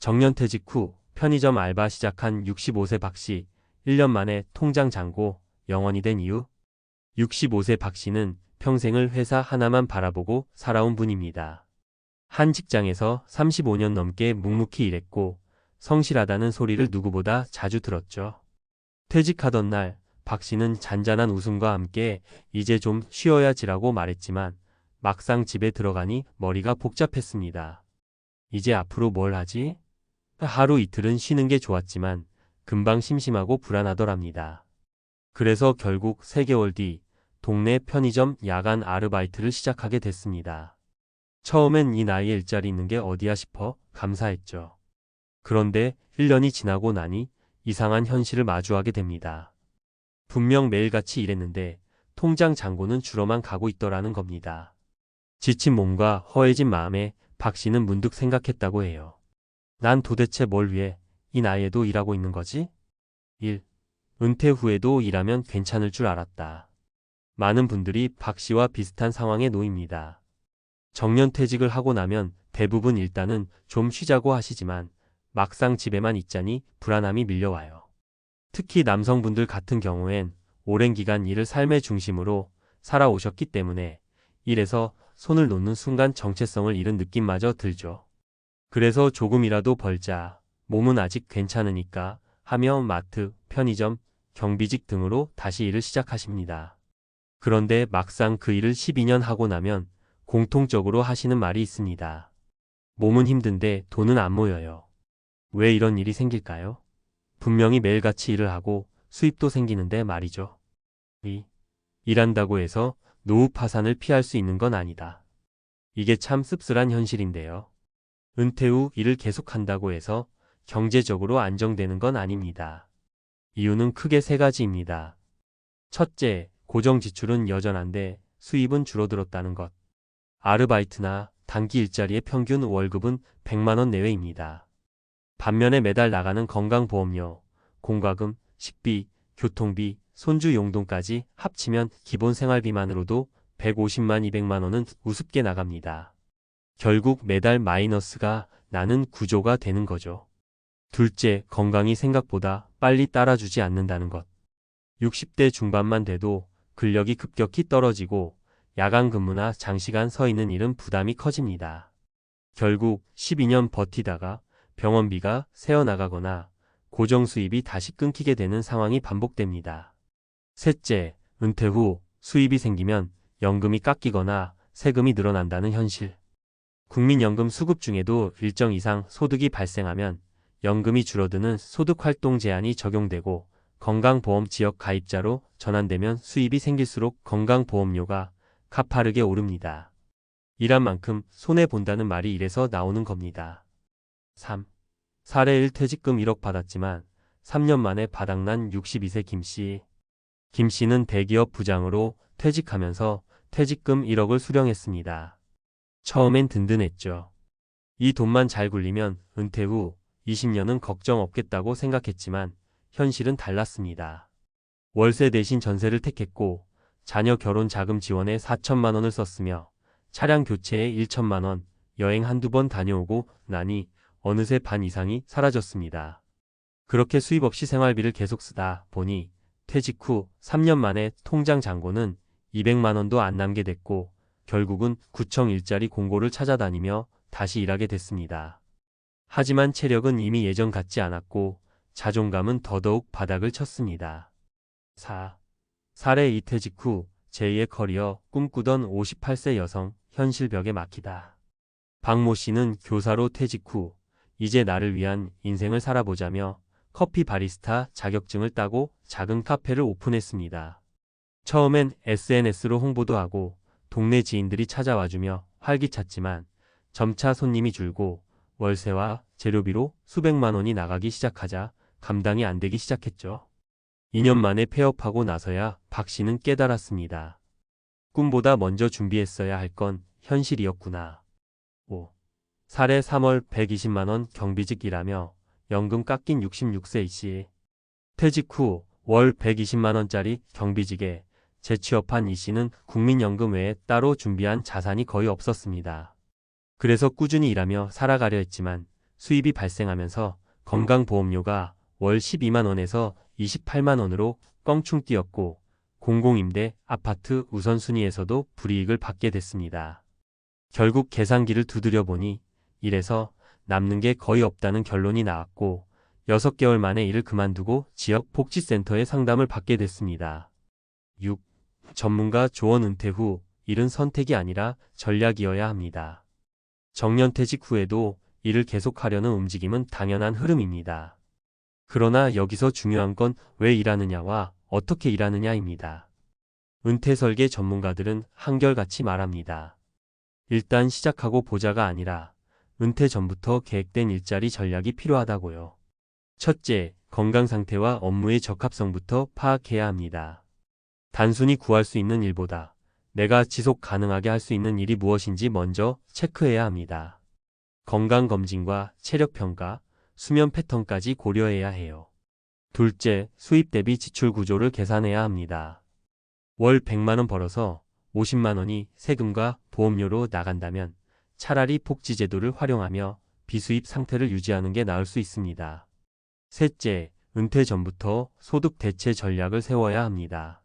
정년퇴직 후 편의점 알바 시작한 65세 박씨, 1년 만에 통장 잔고 0원이 된 이유? 65세 박씨는 평생을 회사 하나만 바라보고 살아온 분입니다. 한 직장에서 35년 넘게 묵묵히 일했고 성실하다는 소리를 누구보다 자주 들었죠. 퇴직하던 날 박씨는 잔잔한 웃음과 함께 이제 좀 쉬어야지라고 말했지만 막상 집에 들어가니 머리가 복잡했습니다. 이제 앞으로 뭘 하지? 하루 이틀은 쉬는 게 좋았지만 금방 심심하고 불안하더랍니다. 그래서 결국 3개월 뒤 동네 편의점 야간 아르바이트를 시작하게 됐습니다. 처음엔 이 나이에 일자리 있는 게 어디야 싶어 감사했죠. 그런데 1년이 지나고 나니 이상한 현실을 마주하게 됩니다. 분명 매일같이 일했는데 통장 잔고는 줄어만 가고 있더라는 겁니다. 지친 몸과 허해진 마음에 박 씨는 문득 생각했다고 해요. 난 도대체 뭘 위해 이 나이에도 일하고 있는 거지? 1. 은퇴 후에도 일하면 괜찮을 줄 알았다. 많은 분들이 박 씨와 비슷한 상황에 놓입니다. 정년퇴직을 하고 나면 대부분 일단은 좀 쉬자고 하시지만 막상 집에만 있자니 불안함이 밀려와요. 특히 남성분들 같은 경우엔 오랜 기간 일을 삶의 중심으로 살아오셨기 때문에 일에서 손을 놓는 순간 정체성을 잃은 느낌마저 들죠. 그래서 조금이라도 벌자, 몸은 아직 괜찮으니까 하며 마트, 편의점, 경비직 등으로 다시 일을 시작하십니다. 그런데 막상 그 일을 12년 하고 나면 공통적으로 하시는 말이 있습니다. 몸은 힘든데 돈은 안 모여요. 왜 이런 일이 생길까요? 분명히 매일같이 일을 하고 수입도 생기는데 말이죠. 일한다고 해서 노후 파산을 피할 수 있는 건 아니다. 이게 참 씁쓸한 현실인데요. 은퇴 후 일을 계속한다고 해서 경제적으로 안정되는 건 아닙니다. 이유는 크게 3가지입니다. 첫째, 고정 지출은 여전한데 수입은 줄어들었다는 것. 아르바이트나 단기 일자리의 평균 월급은 100만 원 내외입니다. 반면에 매달 나가는 건강보험료, 공과금, 식비, 교통비, 손주 용돈까지 합치면 기본 생활비만으로도 150만 200만 원은 우습게 나갑니다. 결국 매달 마이너스가 나는 구조가 되는 거죠. 둘째, 건강이 생각보다 빨리 따라주지 않는다는 것. 60대 중반만 돼도 근력이 급격히 떨어지고 야간 근무나 장시간 서 있는 일은 부담이 커집니다. 결국 12년 버티다가 병원비가 새어나가거나 고정 수입이 다시 끊기게 되는 상황이 반복됩니다. 셋째, 은퇴 후 수입이 생기면 연금이 깎이거나 세금이 늘어난다는 현실. 국민연금 수급 중에도 일정 이상 소득이 발생하면 연금이 줄어드는 소득활동 제한이 적용되고 건강보험 지역 가입자로 전환되면 수입이 생길수록 건강보험료가 가파르게 오릅니다. 일한 만큼 손해본다는 말이 이래서 나오는 겁니다. 3. 사례 1 퇴직금 1억 받았지만 3년 만에 바닥난 62세 김씨. 김씨는 대기업 부장으로 퇴직하면서 퇴직금 1억을 수령했습니다. 처음엔 든든했죠. 이 돈만 잘 굴리면 은퇴 후 20년은 걱정 없겠다고 생각했지만 현실은 달랐습니다. 월세 대신 전세를 택했고 자녀 결혼 자금 지원에 4천만 원을 썼으며 차량 교체에 1천만 원, 여행 한두 번 다녀오고 나니 어느새 반 이상이 사라졌습니다. 그렇게 수입 없이 생활비를 계속 쓰다 보니 퇴직 후 3년 만에 통장 잔고는 200만 원도 안 남게 됐고 결국은 구청 일자리 공고를 찾아다니며 다시 일하게 됐습니다. 하지만 체력은 이미 예전 같지 않았고 자존감은 더더욱 바닥을 쳤습니다. 4. 사례 2 퇴직 후 제2의 커리어 꿈꾸던 58세 여성 현실 벽에 막히다. 박모 씨는 교사로 퇴직 후 이제 나를 위한 인생을 살아보자며 커피 바리스타 자격증을 따고 작은 카페를 오픈했습니다. 처음엔 SNS로 홍보도 하고 동네 지인들이 찾아와주며 활기찼지만 점차 손님이 줄고 월세와 재료비로 수백만 원이 나가기 시작하자 감당이 안 되기 시작했죠. 2년 만에 폐업하고 나서야 박 씨는 깨달았습니다. 꿈보다 먼저 준비했어야 할 건 현실이었구나. 5. 사례 3월 120만 원 경비직 일하며 연금 깎인 66세 이씨. 퇴직 후 월 120만 원짜리 경비직에 재취업한 이씨는 국민연금 외에 따로 준비한 자산이 거의 없었습니다. 그래서 꾸준히 일하며 살아가려 했지만 수입이 발생하면서 건강보험료가 월 12만 원에서 28만 원으로 껑충 뛰었고 공공임대 아파트 우선순위에서도 불이익을 받게 됐습니다. 결국 계산기를 두드려 보니 이래서 남는 게 거의 없다는 결론이 나왔고 6개월 만에 일을 그만두고 지역 복지센터에 상담을 받게 됐습니다. 6. 전문가 조언 은퇴 후 일은 선택이 아니라 전략이어야 합니다. 정년퇴직 후에도 일을 계속하려는 움직임은 당연한 흐름입니다. 그러나 여기서 중요한 건 왜 일하느냐와 어떻게 일하느냐입니다. 은퇴 설계 전문가들은 한결같이 말합니다. 일단 시작하고 보자가 아니라 은퇴 전부터 계획된 일자리 전략이 필요하다고요. 첫째, 건강 상태와 업무의 적합성부터 파악해야 합니다. 단순히 구할 수 있는 일보다 내가 지속 가능하게 할 수 있는 일이 무엇인지 먼저 체크해야 합니다. 건강검진과 체력평가, 수면 패턴까지 고려해야 해요. 둘째, 수입 대비 지출 구조를 계산해야 합니다. 월 100만 원 벌어서 50만 원이 세금과 보험료로 나간다면 차라리 복지제도를 활용하며 비수입 상태를 유지하는 게 나을 수 있습니다. 셋째, 은퇴 전부터 소득 대체 전략을 세워야 합니다.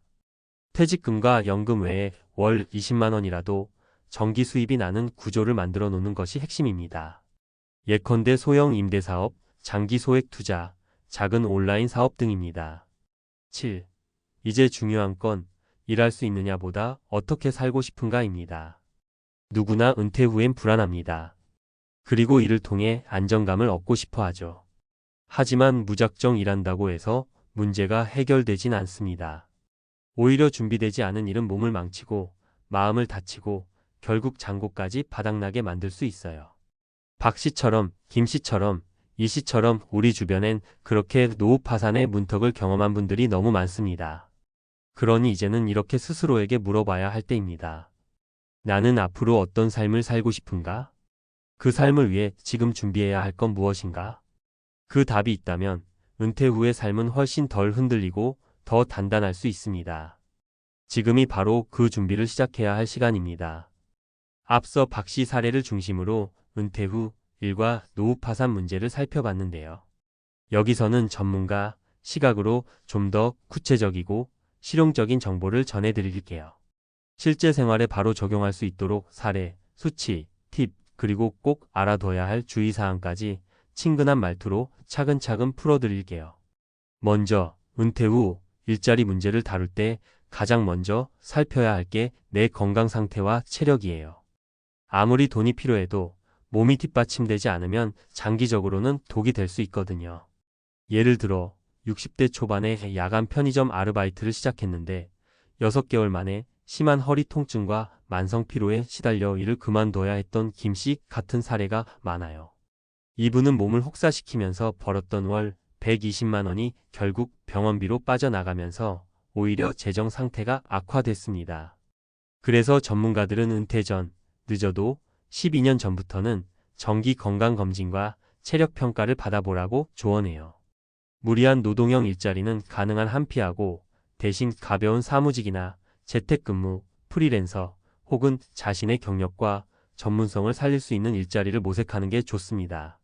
퇴직금과 연금 외에 월 20만 원이라도 정기 수입이 나는 구조를 만들어 놓는 것이 핵심입니다. 예컨대 소형 임대사업, 장기 소액 투자, 작은 온라인 사업 등입니다. 7. 이제 중요한 건 일할 수 있느냐보다 어떻게 살고 싶은가입니다. 누구나 은퇴 후엔 불안합니다. 그리고 이를 통해 안정감을 얻고 싶어 하죠. 하지만 무작정 일한다고 해서 문제가 해결되진 않습니다. 오히려 준비되지 않은 일은 몸을 망치고 마음을 다치고 결국 장고까지 바닥나게 만들 수 있어요. 박 씨처럼, 김 씨처럼, 이 씨처럼 우리 주변엔 그렇게 노후 파산의 문턱을 경험한 분들이 너무 많습니다. 그러니 이제는 이렇게 스스로에게 물어봐야 할 때입니다. 나는 앞으로 어떤 삶을 살고 싶은가? 그 삶을 위해 지금 준비해야 할 건 무엇인가? 그 답이 있다면 은퇴 후의 삶은 훨씬 덜 흔들리고 더 단단할 수 있습니다. 지금이 바로 그 준비를 시작해야 할 시간입니다. 앞서 박 씨 사례를 중심으로 은퇴 후 일과 노후 파산 문제를 살펴봤는데요. 여기서는 전문가 시각으로 좀 더 구체적이고 실용적인 정보를 전해드릴게요. 실제 생활에 바로 적용할 수 있도록 사례, 수치, 팁, 그리고 꼭 알아둬야 할 주의사항까지 친근한 말투로 차근차근 풀어드릴게요. 먼저 은퇴 후 일자리 문제를 다룰 때 가장 먼저 살펴야 할 게 내 건강 상태와 체력이에요. 아무리 돈이 필요해도 몸이 뒷받침되지 않으면 장기적으로는 독이 될 수 있거든요. 예를 들어 60대 초반에 야간 편의점 아르바이트를 시작했는데 6개월 만에 심한 허리 통증과 만성 피로에 시달려 일을 그만둬야 했던 김 씨 같은 사례가 많아요. 이분은 몸을 혹사시키면서 벌었던 월 120만 원이 결국 병원비로 빠져나가면서 오히려 재정 상태가 악화됐습니다. 그래서 전문가들은 은퇴 전, 늦어도 12년 전부터는 정기 건강검진과 체력평가를 받아보라고 조언해요. 무리한 노동형 일자리는 가능한 한 피하고 대신 가벼운 사무직이나 재택근무, 프리랜서 혹은 자신의 경력과 전문성을 살릴 수 있는 일자리를 모색하는 게 좋습니다.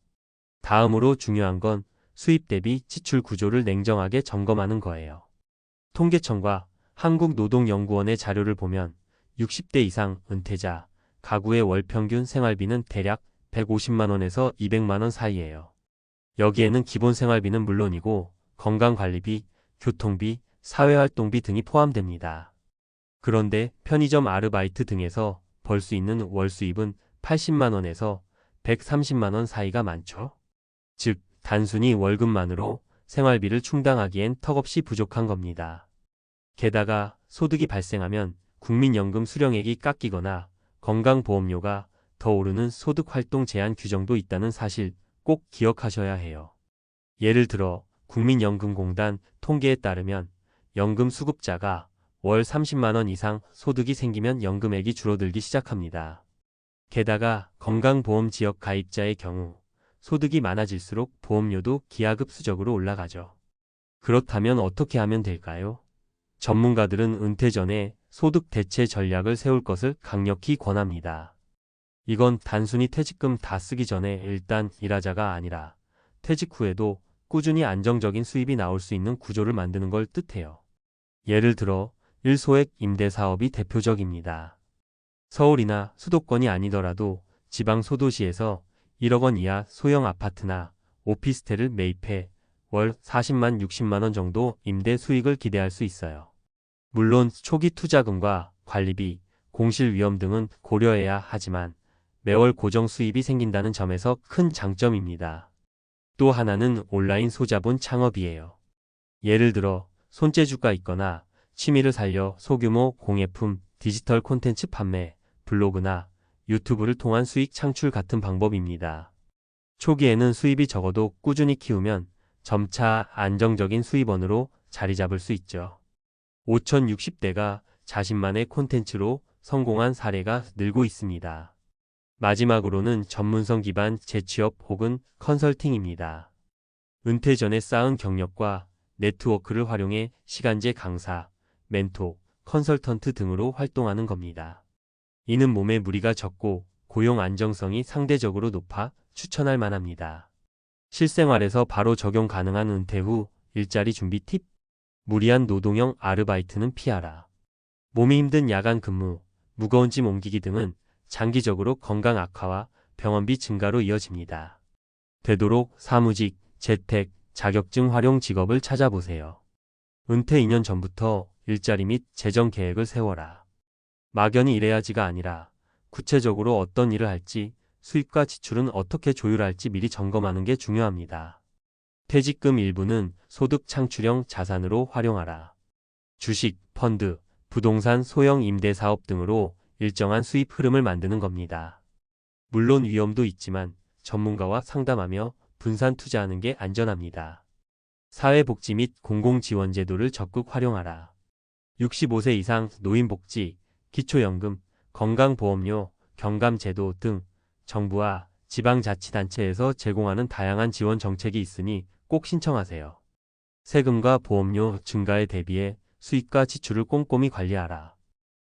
다음으로 중요한 건 수입 대비 지출 구조를 냉정하게 점검하는 거예요. 통계청과 한국노동연구원의 자료를 보면 60대 이상 은퇴자, 가구의 월 평균 생활비는 대략 150만 원에서 200만 원 사이예요. 여기에는 기본 생활비는 물론이고 건강관리비, 교통비, 사회활동비 등이 포함됩니다. 그런데 편의점 아르바이트 등에서 벌 수 있는 월 수입은 80만 원에서 130만 원 사이가 많죠. 즉, 단순히 월급만으로 생활비를 충당하기엔 턱없이 부족한 겁니다. 게다가 소득이 발생하면 국민연금 수령액이 깎이거나 건강보험료가 더 오르는 소득활동 제한 규정도 있다는 사실 꼭 기억하셔야 해요. 예를 들어 국민연금공단 통계에 따르면 연금 수급자가 월 30만 원 이상 소득이 생기면 연금액이 줄어들기 시작합니다. 게다가 건강보험 지역 가입자의 경우 소득이 많아질수록 보험료도 기하급수적으로 올라가죠. 그렇다면 어떻게 하면 될까요? 전문가들은 은퇴 전에 소득 대체 전략을 세울 것을 강력히 권합니다. 이건 단순히 퇴직금 다 쓰기 전에 일단 일하자가 아니라 퇴직 후에도 꾸준히 안정적인 수입이 나올 수 있는 구조를 만드는 걸 뜻해요. 예를 들어 1소액 임대 사업이 대표적입니다. 서울이나 수도권이 아니더라도 지방 소도시에서 1억 원 이하 소형 아파트나 오피스텔을 매입해 월 40만 60만 원 정도 임대 수익을 기대할 수 있어요. 물론 초기 투자금과 관리비, 공실 위험 등은 고려해야 하지만 매월 고정 수입이 생긴다는 점에서 큰 장점입니다. 또 하나는 온라인 소자본 창업이에요. 예를 들어 손재주가 있거나 취미를 살려 소규모 공예품, 디지털 콘텐츠 판매, 블로그나 유튜브를 통한 수익 창출 같은 방법입니다. 초기에는 수입이 적어도 꾸준히 키우면 점차 안정적인 수입원으로 자리 잡을 수 있죠. 5060대가 자신만의 콘텐츠로 성공한 사례가 늘고 있습니다. 마지막으로는 전문성 기반 재취업 혹은 컨설팅입니다. 은퇴 전에 쌓은 경력과 네트워크를 활용해 시간제 강사, 멘토, 컨설턴트 등으로 활동하는 겁니다. 이는 몸에 무리가 적고 고용 안정성이 상대적으로 높아 추천할 만합니다. 실생활에서 바로 적용 가능한 은퇴 후 일자리 준비 팁. 무리한 노동형 아르바이트는 피하라. 몸이 힘든 야간 근무, 무거운 짐 옮기기 등은 장기적으로 건강 악화와 병원비 증가로 이어집니다. 되도록 사무직, 재택, 자격증 활용 직업을 찾아보세요. 은퇴 2년 전부터 일자리 및 재정 계획을 세워라. 막연히 일해야지가 아니라 구체적으로 어떤 일을 할지, 수입과 지출은 어떻게 조율할지 미리 점검하는 게 중요합니다. 퇴직금 일부는 소득 창출형 자산으로 활용하라. 주식, 펀드, 부동산 소형 임대 사업 등으로 일정한 수입 흐름을 만드는 겁니다. 물론 위험도 있지만 전문가와 상담하며 분산 투자하는 게 안전합니다. 사회복지 및 공공지원제도를 적극 활용하라. 65세 이상 노인복지, 기초연금, 건강보험료, 경감제도 등 정부와 지방자치단체에서 제공하는 다양한 지원 정책이 있으니 꼭 신청하세요. 세금과 보험료 증가에 대비해 수입과 지출을 꼼꼼히 관리하라.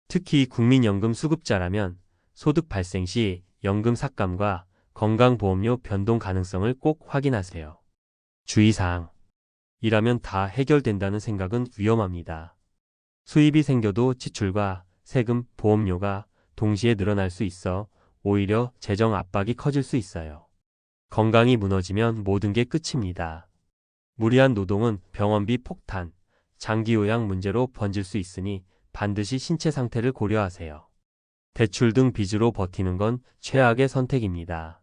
특히 국민연금 수급자라면 소득 발생 시 연금 삭감과 건강보험료 변동 가능성을 꼭 확인하세요. 주의사항. 일하면 다 해결된다는 생각은 위험합니다. 수입이 생겨도 지출과 세금, 보험료가 동시에 늘어날 수 있어 오히려 재정 압박이 커질 수 있어요. 건강이 무너지면 모든 게 끝입니다. 무리한 노동은 병원비 폭탄, 장기 요양 문제로 번질 수 있으니 반드시 신체 상태를 고려하세요. 대출 등 빚으로 버티는 건 최악의 선택입니다.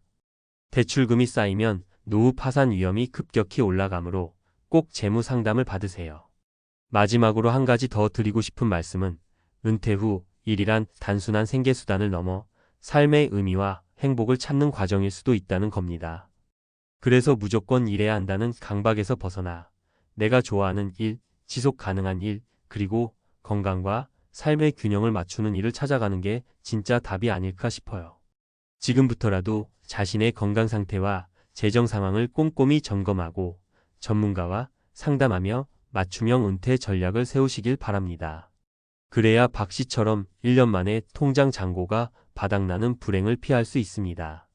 대출금이 쌓이면 노후 파산 위험이 급격히 올라가므로 꼭 재무 상담을 받으세요. 마지막으로 한 가지 더 드리고 싶은 말씀은 은퇴 후 일이란 단순한 생계수단을 넘어 삶의 의미와 행복을 찾는 과정일 수도 있다는 겁니다. 그래서 무조건 일해야 한다는 강박에서 벗어나 내가 좋아하는 일, 지속 가능한 일, 그리고 건강과 삶의 균형을 맞추는 일을 찾아가는 게 진짜 답이 아닐까 싶어요. 지금부터라도 자신의 건강 상태와 재정 상황을 꼼꼼히 점검하고 전문가와 상담하며 맞춤형 은퇴 전략을 세우시길 바랍니다. 그래야 박 씨처럼 1년 만에 통장 잔고가 바닥나는 불행을 피할 수 있습니다.